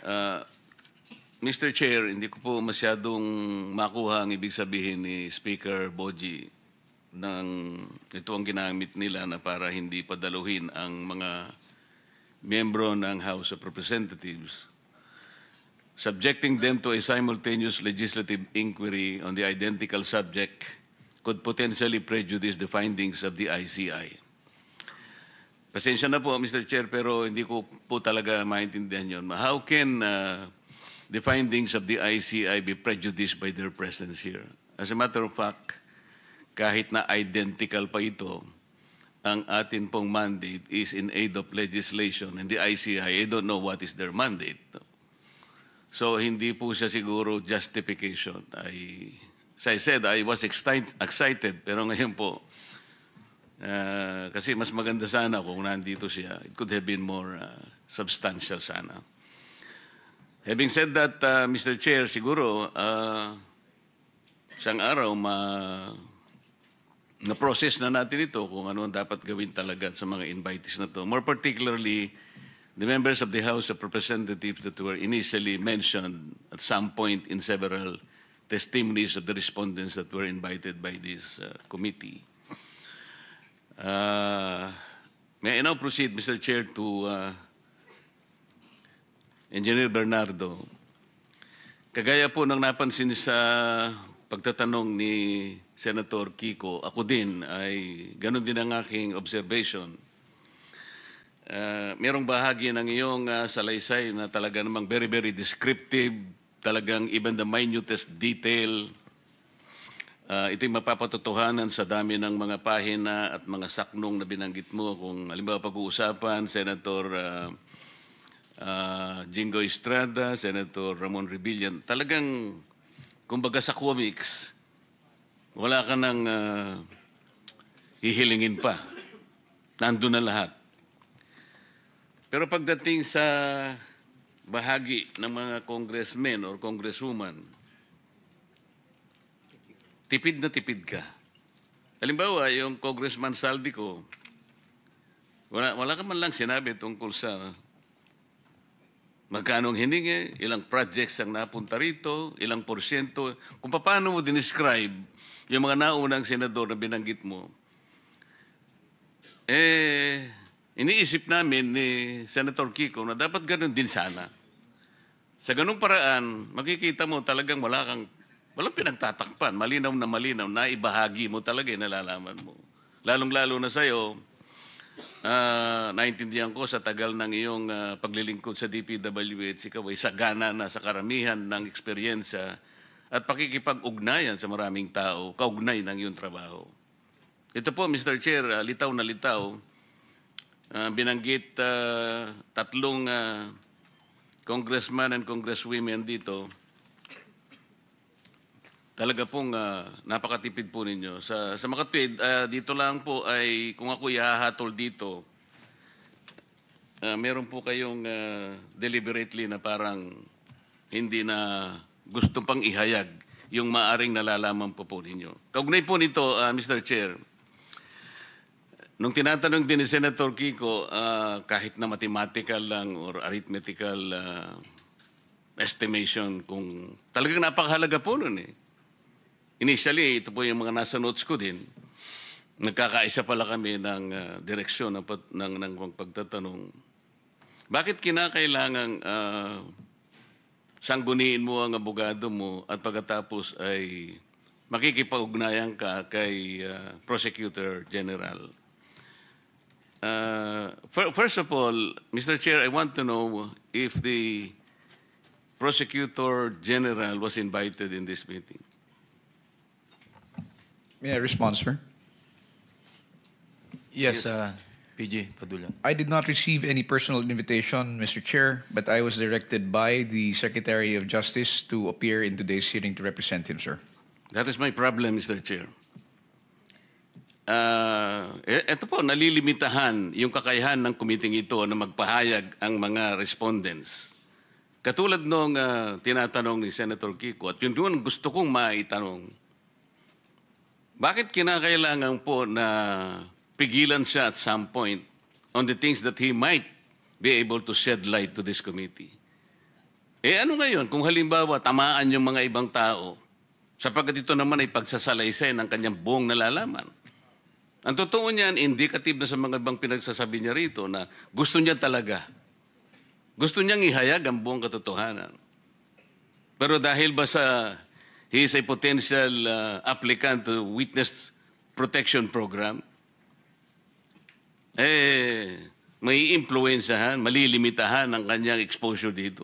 Uh, Mr. Chair, hindi ko po masyadong makuha ang ibig sabihin ni Speaker Boji ng ito ang ginamit nila na para hindi padaluhin ang mga miyembro ng House of Representatives, subjecting them to a simultaneous legislative inquiry on the identical subject could potentially prejudice the findings of the ICI. Pasensya na po, Mr. Chair, pero hindi ko po talaga maintindihan yun. How can the findings of the ICI be prejudiced by their presence here? As a matter of fact, kahit na identical pa ito, ang atin pong mandate is in aid of legislation. And the ICI, I don't know what is their mandate. So, hindi po siya siguro justification. As I said, I was excited, pero ngayon po, kasi mas maganda sana kung nandito siya. It could have been more substantial sana. Having said that, Mr. Chair, siguro, isang araw na-process na natin ito kung ano ang dapat gawin talaga sa mga invitees na to. More particularly, the members of the House of Representatives that were initially mentioned at some point in several testimonies of the respondents that were invited by this committee. May I now proceed, Mr. Chair, to Engineer Bernardo. Kagaya po ng napansin sa pagtatanong ni Senator Kiko, ako din ay ganun din ang aking observation. Merong bahagi ng iyong salaysay na talaga namang very, very descriptive, talagang even the minutest detail. Ito'y mapapatotohanan sa dami ng mga pahina at mga saknong na binanggit mo. Kung halimbawa pag-uusapan, Senator Jingo Estrada, Senator Ramon Rebillan, talagang, kumbaga sa comics, wala ka nang hihilingin pa. Nandun na lahat. Pero pagdating sa bahagi ng mga congressmen or congresswoman, tipid na tipid ka. Halimbawa, yung Congressman Saldico, wala ka man lang sinabi tungkol sa magkano ang hiningi, ilang projects ang napunta rito, ilang porsyento. Kung paano mo dinescribe yung mga naunang senador na binanggit mo, iniisip namin ni Senator Kiko na dapat ganun din sana. Sa ganung paraan, makikita mo talagang walang pinagtatakpan, malinaw na ibahagi mo talaga, nalalaman mo. Lalong-lalo na sa'yo, naintindihan ko sa tagal ng iyong paglilingkod sa DPWH, ikaw ay sagana na sa karamihan ng eksperyensya at pakikipag-ugnayan sa maraming tao, kaugnay ng iyong trabaho. Ito po, Mr. Chair, litaw na litaw, binanggit tatlong congressman and congresswomen dito. Talaga pong napakatipid po ninyo. Sa makatwid, dito lang po ay kung ako ihahatol dito, meron po kayong deliberately na parang hindi na gusto pang ihayag yung maaring nalalaman po ninyo. Kaugnay po nito, Mr. Chair, nung tinatanong din ni Senator Kiko, kahit na mathematical lang or arithmetical estimation, kung talagang napakahalaga po nun eh. Initially, ito po yung mga nasa notes ko din. Nagkakaisa pala kami ng direksyon ng pagtatanong. Bakit kinakailangang sangguniin mo ang abogado mo at pagkatapos ay makikipag-ugnayan ka kay Prosecutor General? First of all, Mr. Chair, I want to know if the Prosecutor General was invited in this meeting. May I respond, sir? Yes, PG Padula. I did not receive any personal invitation, Mr. Chair, but I was directed by the Secretary of Justice to appear in today's hearing to represent him, sir. That is my problem, Mr. Chair. Ito po, nalilimitahan yung kakayahan ng committee ito na magpahayag ang mga respondents. Katulad nung tinatanong ni Senator Kiko, at yun ang gusto kong maitanong, bakit kinakailangan po na pigilan siya at some point on the things that he might be able to shed light to this committee? Ano ngayon kung halimbawa tamaan yung mga ibang tao sapagkat ito naman ay pagsasalaysay ng kanyang buong nalalaman. Ang totoo niyan, indicative na sa mga ibang pinagsasabi niya rito na gusto niya talaga. Gusto niyang ihayag ang buong katotohanan. Pero dahil ba sa he is a potential applicant to Witness Protection Program, may impluensyahan, malilimitahan ang kanyang exposure dito.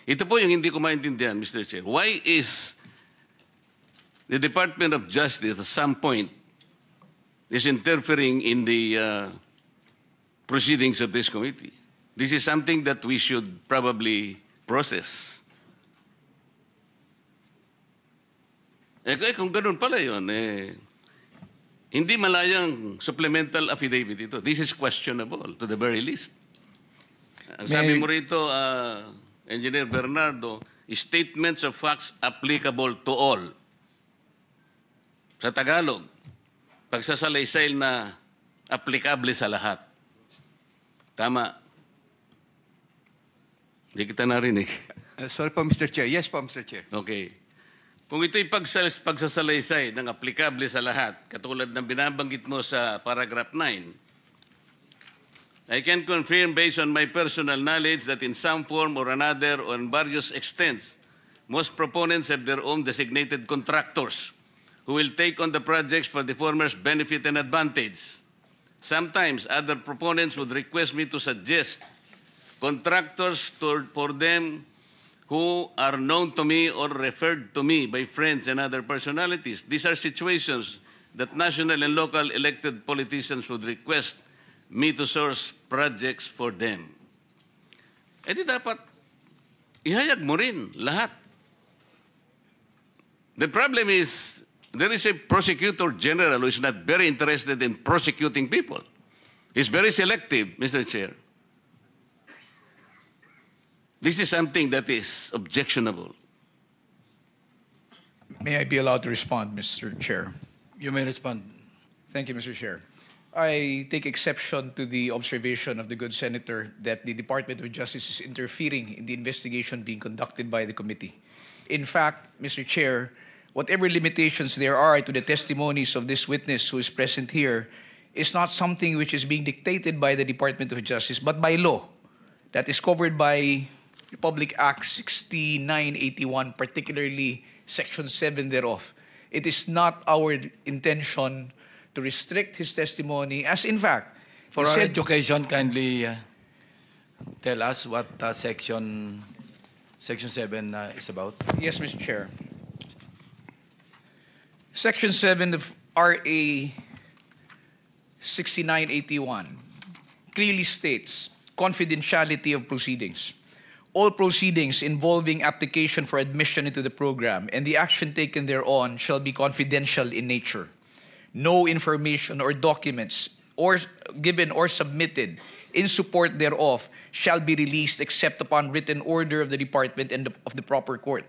Ito po yung hindi ko maintindihan, Mr. Chair. Why is the Department of Justice at some point is interfering in the proceedings of this committee? This is something that we should probably process. Kung ganun pala yun, hindi malayang supplemental affidavit ito. This is questionable to the very least. Ang sabi mo rito, Engineer Bernardo, statements of facts applicable to all. Sa Tagalog, pagsasalaysay na applicable sa lahat. Tama. Hindi kita narinig. Sorry po, Mr. Chair. Yes po, Mr. Chair. Okay. Kung ito'y pagsasalaysay ng applicable sa lahat, katulad ng binabanggit mo sa paragraph 9, I can confirm based on my personal knowledge that in some form or another, on various extents, most proponents have their own designated contractors who will take on the projects for the former's benefit and advantage. Sometimes other proponents would request me to suggest contractors for them who are known to me or referred to me by friends and other personalities. These are situations that national and local elected politicians would request me to source projects for them. Di dapat ihayag mo rin lahat. The problem is there is a prosecutor general who is not very interested in prosecuting people. He's very selective, Mr. Chair. This is something that is objectionable. May I be allowed to respond, Mr. Chair? You may respond. Thank you, Mr. Chair. I take exception to the observation of the good senator that the Department of Justice is interfering in the investigation being conducted by the committee. In fact, Mr. Chair, whatever limitations there are to the testimonies of this witness who is present here is not something which is being dictated by the Department of Justice, but by law that is covered by Republic Act 6981, particularly Section 7 thereof. It is not our intention to restrict his testimony, as in fact, For he our said, education, kindly tell us what Section 7 is about. yes, Mr. Chair. Section 7 of RA 6981 clearly states confidentiality of proceedings. All proceedings involving application for admission into the program and the action taken thereon shall be confidential in nature. No information or documents or given or submitted in support thereof shall be released except upon written order of the department and of the proper court.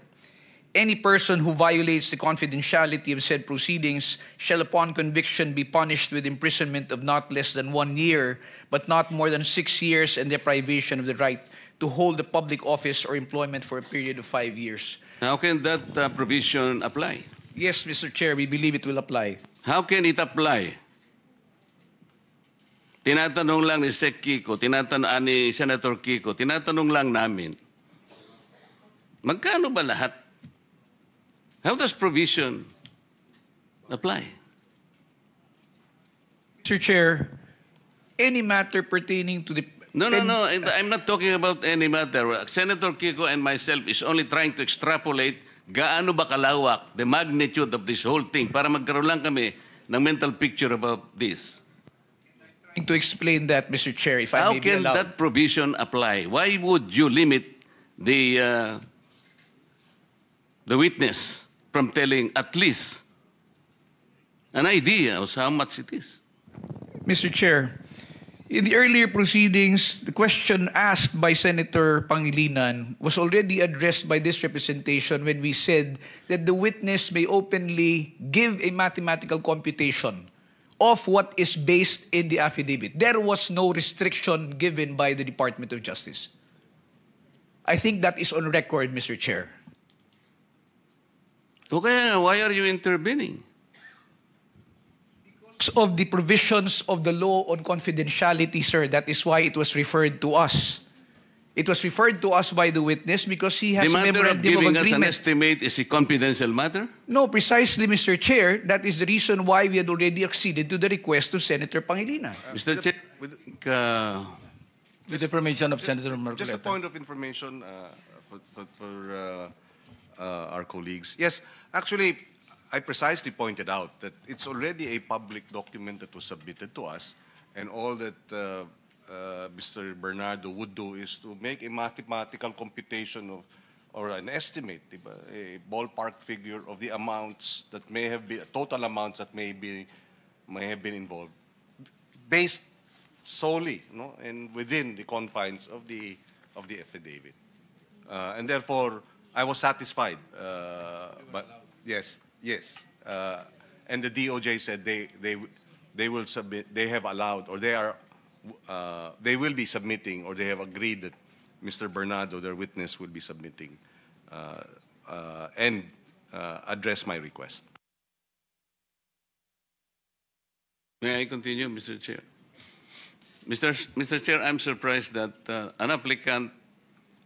Any person who violates the confidentiality of said proceedings shall upon conviction be punished with imprisonment of not less than 1 year, but not more than 6 years, and deprivation of the right to hold the public office or employment for a period of 5 years. How can that provision apply? Yes, Mr. Chair, we believe it will apply. How can it apply? Tinatanong lang ni Sec Kiko, ni Senator Kiko, tinatanong lang namin, magkano ba lahat? How does provision apply? Mr. Chair, any matter pertaining to the... No. I'm not talking about any matter. Senator Kiko and myself is only trying to extrapolate gaano ba kalawak, the magnitude of this whole thing, para magkaroon lang kami ng mental picture about this. To explain that, Mr. Chair, if I How may be can allowed. that provision apply? Why would you limit the witness from telling at least an idea of how much it is? Mr. Chair, in the earlier proceedings, the question asked by Senator Pangilinan was already addressed by this representation when we said that the witness may openly give a mathematical computation of what is based in the affidavit. There was no restriction given by the Department of Justice. I think that is on record, Mr. Chair. Okay, why are you intervening? Of the provisions of the law on confidentiality, sir, that is why it was referred to us. It was referred to us by the witness because he has The a matter of memorandum of giving us an agreement. estimate is a confidential matter? No, precisely, Mr. Chair. That is the reason why we had already acceded to the request of Senator Pangilinan. Mr. Chair, With the permission of Senator Just a Marcoleta. point of information for our colleagues. Yes, actually, I precisely pointed out that it's already a public document that was submitted to us, and all that Mr. Bernardo would do is to make a mathematical computation of, or an estimate, diba? A ballpark figure of the amounts that may have been, total amounts that may have been involved, based solely, no, and within the confines of the affidavit, and therefore I was satisfied. But yes, and the DOJ said they will submit. They have allowed, or they will be submitting, or they have agreed that Mr. Bernardo, their witness, will be submitting and address my request. may I continue, Mr. Chair? Mr. Chair, I'm surprised that an applicant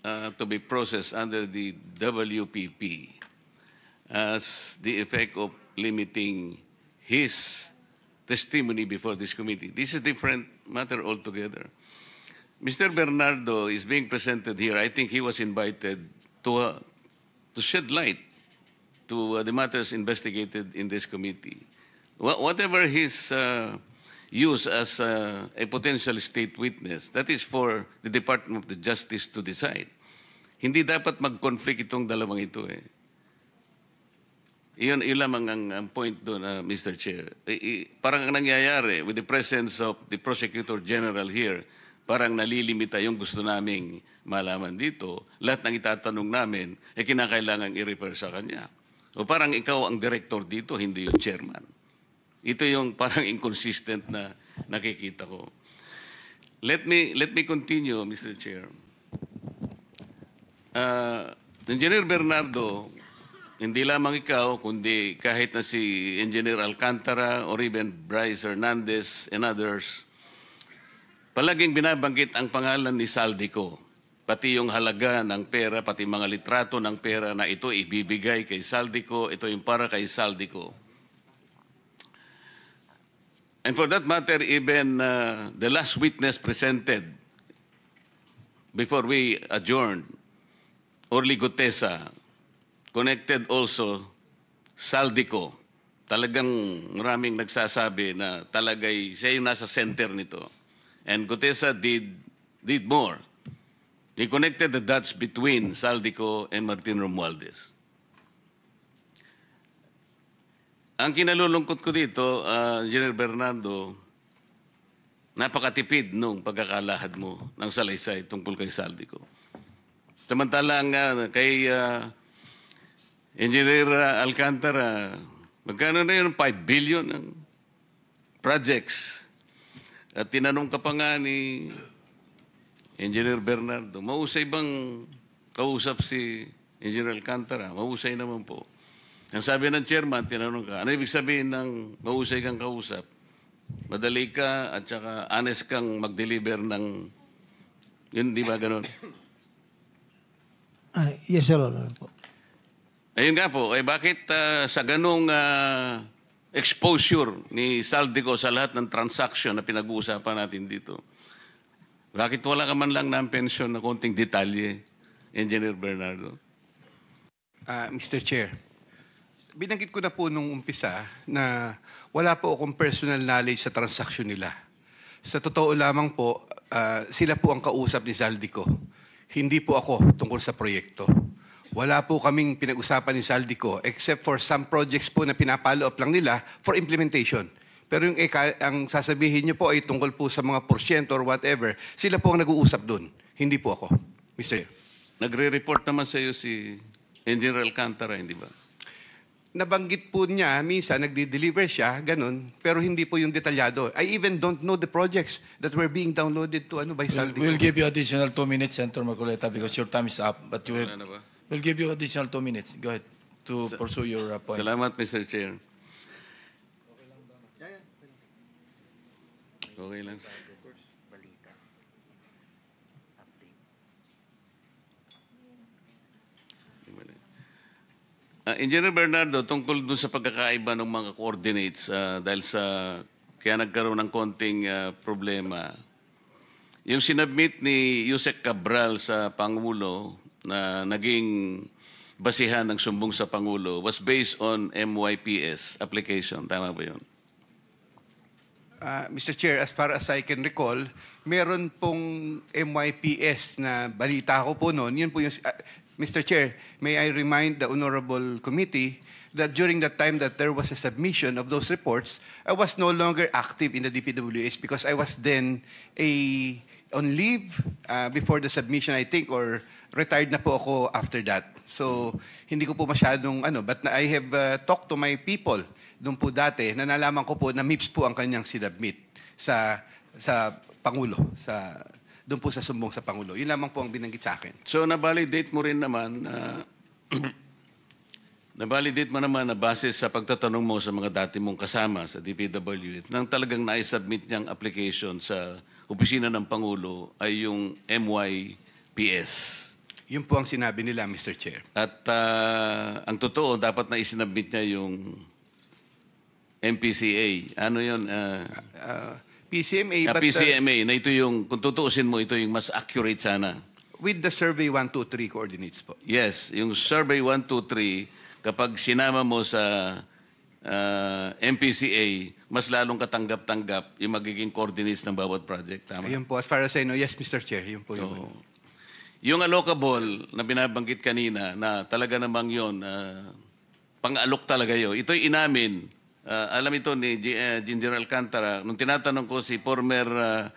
to be processed under the WPP has the effect of limiting his testimony before this committee. This is a different matter altogether. Mr. Bernardo is being presented here. I think he was invited to shed light to the matters investigated in this committee. Whatever his use as a potential state witness, that is for the Department of the Justice to decide. Hindi dapat mag-conflict itong dalawang ito eh. Iyon lamang ang point doon, Mr. Chair. Parang ang nangyayari with the presence of the Prosecutor General here, parang nalilimita yung gusto naming malaman dito. Lahat ng itatanong namin, kinakailangan i-refer sa kanya. O parang ikaw ang director dito, hindi yung chairman. Ito yung parang inconsistent na nakikita ko. Let me continue, Mr. Chair. Engineer Bernardo, hindi lamang ikaw, kundi kahit na si Engineer Alcantara or even Bryce Hernandez and others, palaging binabanggit ang pangalan ni Saldico. Pati yung halaga ng pera, pati mga litrato ng pera na ito ibibigay kay Saldico, ito yung para kay Saldico. And for that matter, even the last witness presented before we adjourned, Orly Gutesa, connected also Saldico. Talagang maraming nagsasabi na talagay siya yung nasa center nito. And Gutesa did more. He connected the dots between Saldico and Martin Romualdez. Ang kinalulungkot ko dito, Engineer Bernardo, napakatipid nung pagkakalahad mo ng salaysay tungkol kay Saldico. Samantalang kay Engineer Alcantara, magkano na yun? 5 billion ng projects. At tinanong ka pa nga ni Engineer Bernardo, mahusay bang kausap si Engineer Alcantara? Mahusay naman po. Ang sabi ng chairman, tinanong ka, ano ibig sabihin ng mahusay kang kausap? Madali ka at saka honest kang mag-deliver ng, yun, di ba ganun? Yes, Your Honor po. Ayun nga po, bakit sa ganung exposure ni Saldico sa lahat ng transaction na pinag-uusapan natin dito, bakit wala ka man lang ng pension na konting detalye, Engineer Bernardo? Mr. Chair, binanggit ko na po nung umpisa na wala po akong personal knowledge sa transaksyon nila. Sa totoo lamang po, sila po ang kausap ni Saldico. Hindi po ako tungkol sa proyekto. Wala po kaming pinag-usapan ni Saldico except for some projects po na pinapalo up lang nila for implementation. Pero yung ang sasabihin niyo po ay tungkol po sa mga porsyento or whatever, sila po ang nag-uusap doon. Hindi po ako, Mr. Nagre-report naman sa iyo si Engineer Alcantara, hindi ba? nabanggit po niya, minsan nagde-deliver siya, ganun, pero hindi po yung detalyado. I even don't know the projects that were being downloaded to by Saldi. We'll give you additional 2 minutes, Senator Marcoleta, because your time is up. But you Wala na ba? we'll give you additional 2 minutes. Go ahead to pursue your point. Salamat, Mr. Chair. Okay lang. Engineer Bernardo, tungkol dun sa pagkakaiba ng mga coordinates, dahil sa kaya nagkaroon ng konting problema. Yung sinubmit ni Yusek Cabral sa Pangulo na naging basihan ng sumbong sa Pangulo was based on MYPS application. Tama ba yun? Mr. Chair, as far as I can recall, meron pong MYPS na balita ko po noon. Yun po yung... Mr. Chair, may I remind the Honorable Committee that during the time that there was a submission of those reports, I was no longer active in the DPWH because I was then on leave before the submission, I think, or retired na po ako after that. So, hindi ko po masyadong but I have talked to my people doon po dati na nalaman ko po na MIPS po ang kanyang sinubmit sa Pangulo, doon po sa sumbong sa Pangulo. Yun lamang po ang binanggit sa akin. So, na-validate mo rin naman na-validate mo naman na base sa pagtatanong mo sa mga dati mong kasama sa DPWH nang talagang na-submit niyang application sa opisina ng Pangulo ay yung MYPS. Yun po ang sinabi nila, Mr. Chair. At ang totoo, dapat na isinabmit niya yung MPCA. Ano yun? PCMA, but PCMA, na ito yung, kung tutuusin mo, ito yung mas accurate sana. with the Survey 123 coordinates po. Yes, yung Survey 123, kapag sinama mo sa MPCA, mas lalong katanggap-tanggap yung magiging coordinates ng bawat project. Tama? Ayun po, as far as I know, yes, Mr. Chair, yun po yun. Yung allocable na binabanggit kanina, na talaga namang yun, pang-alok talaga yun. Ito'y inamin. Alam ito ni General Alcantara, nung tinatanong ko si former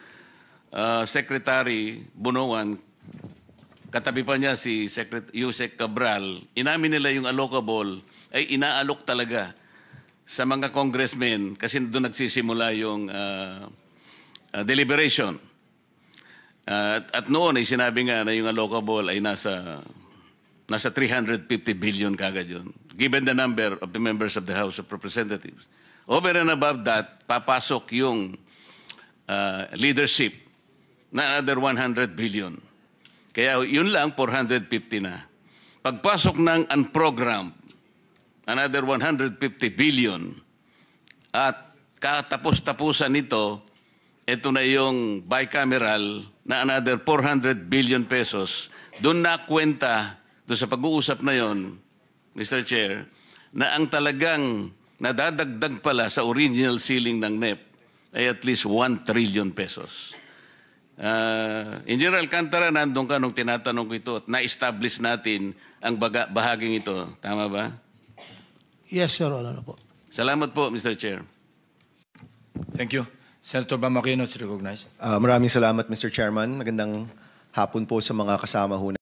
Secretary Bunuan, katabi pa niya si Yusek Cabral, inamin nila yung allocable ay inaalok talaga sa mga congressmen kasi doon nagsisimula yung deliberation. At noon ay sinabi nga na yung allocable ay nasa 350 billion kagad yun, given the number of the members of the House of Representatives. Over and above that, papasok yung leadership na another 100 billion. Kaya yun lang, 450 na. Pagpasok ng unprogrammed, another 150 billion. At katapos-tapusan nito, ito na yung bicameral na another 400 billion pesos. Doon na kwenta, doon sa pag-uusap na yon, Mr. Chair, na ang talagang nadadagdag pala sa original ceiling ng NEP ay at least 1 trillion pesos. Engineer Alcantara, nandun ka nung tinatanong ko ito at na-establish natin ang bahaging ito. Tama ba? Yes, Your Honor po. Salamat po, Mr. Chair. Thank you. Senator Bam Aquino is recognized. Maraming salamat, Mr. Chairman. Magandang hapon po sa mga kasama ho